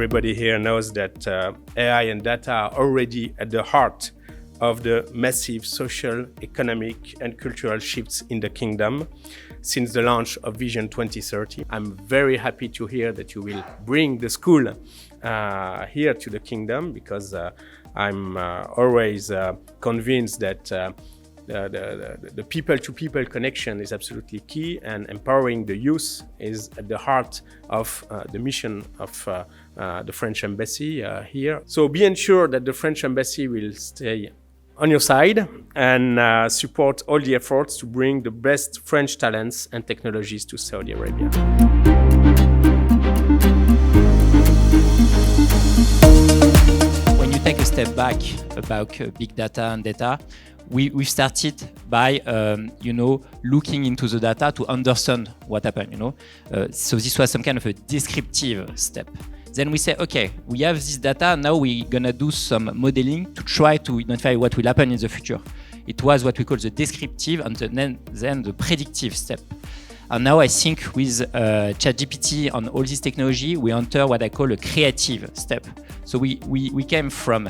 everybody here knows that AI and data are already at the heart of the massive social, economic, and cultural shifts in the kingdom since the launch of Vision 2030. I'm very happy to hear that you will bring the school here to the kingdom, because I'm always convinced that the people-to-people connection is absolutely key, and empowering the youth is at the heart of the mission of the French Embassy here. So be ensured that the French Embassy will stay on your side and support all the efforts to bring the best French talents and technologies to Saudi Arabia. When you take a step back about big data and data, we started by looking into the data to understand what happened. So this was some kind of a descriptive step. Then we say, okay, we have this data, now we're gonna do some modeling to try to identify what will happen in the future. It was what we call the descriptive and then the predictive step. And now I think with ChatGPT and all this technology, we enter what I call a creative step. So we came from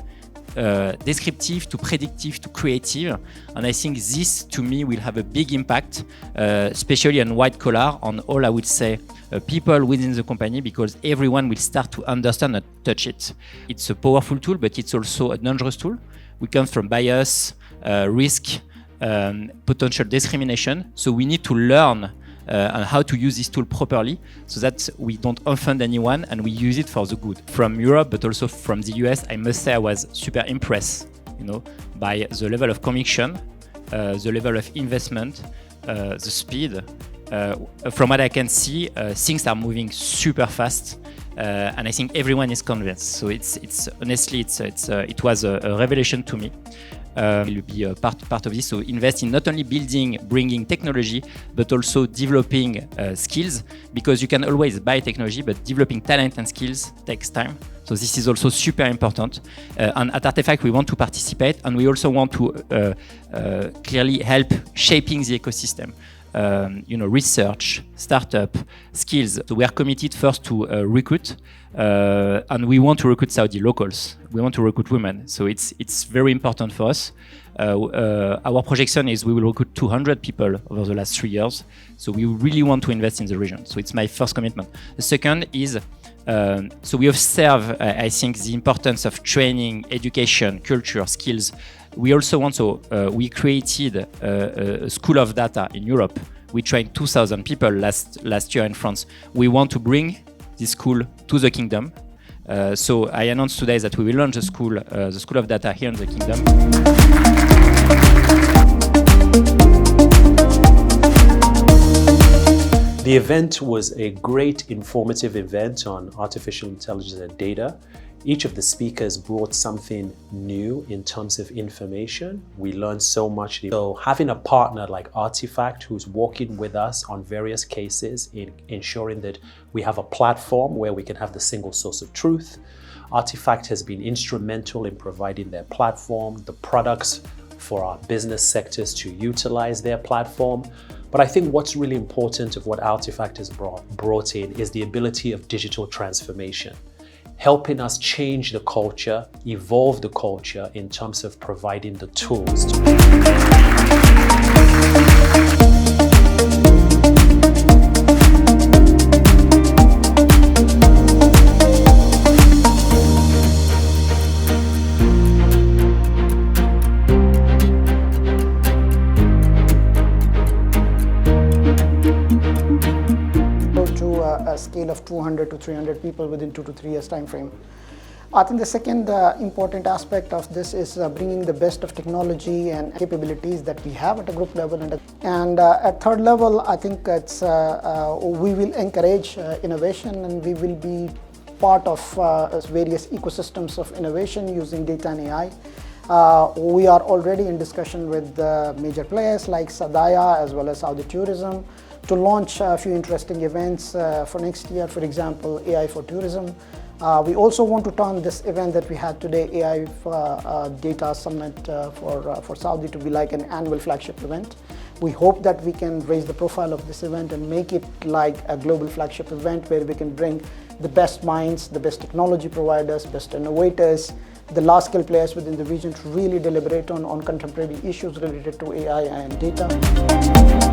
descriptive to predictive to creative, and I think this to me will have a big impact, especially on white collar, on all I would say people within the company, because everyone will start to understand and touch it. It's a powerful tool, but it's also a dangerous tool. We come from bias, risk, potential discrimination, so we need to learn and how to use this tool properly so that we don't offend anyone and we use it for the good. From Europe, but also from the US, I must say I was super impressed, by the level of conviction, the level of investment, the speed. From what I can see, things are moving super fast, and I think everyone is convinced. So it's honestly, it was a revelation to me. Will be part of this. So invest in not only bringing technology, but also developing skills, because you can always buy technology, but developing talent and skills takes time. So this is also super important. And at Artefact, we want to participate, and we also want to clearly help shaping the ecosystem. Research, startup, skills. So we are committed first to recruit, and we want to recruit Saudi locals. We want to recruit women. So it's very important for us. Our projection is we will recruit 200 people over the last 3 years. So we really want to invest in the region. So it's my first commitment. The second is, so we observe, I think, the importance of training, education, culture, skills. We also want we created a school of data in Europe. We trained 2,000 people last year in France. We want to bring this school to the kingdom. So I announced today that we will launch the school of data here in the kingdom. The event was a great informative event on artificial intelligence and data. Each of the speakers brought something new in terms of information. We learned so much. So having a partner like Artefact who's working with us on various cases in ensuring that we have a platform where we can have the single source of truth. Artefact has been instrumental in providing their platform, the products for our business sectors to utilize their platform. But I think what's really important of what Artefact has brought in is the ability of digital transformation, helping us change the culture, evolve the culture in terms of providing the tools. Scale of 200 to 300 people within 2 to 3 years time frame. I think the second important aspect of this is bringing the best of technology and capabilities that we have at a group level. And at third level, I think it's we will encourage innovation, and we will be part of various ecosystems of innovation using data and AI. We are already in discussion with major players like Sadaya as well as Saudi Tourism to launch a few interesting events for next year, for example, AI for tourism. We also want to turn this event that we had today, AI Data Summit for Saudi, to be like an annual flagship event. We hope that we can raise the profile of this event and make it like a global flagship event where we can bring the best minds, the best technology providers, best innovators, the large-scale players within the region to really deliberate on contemporary issues related to AI and data.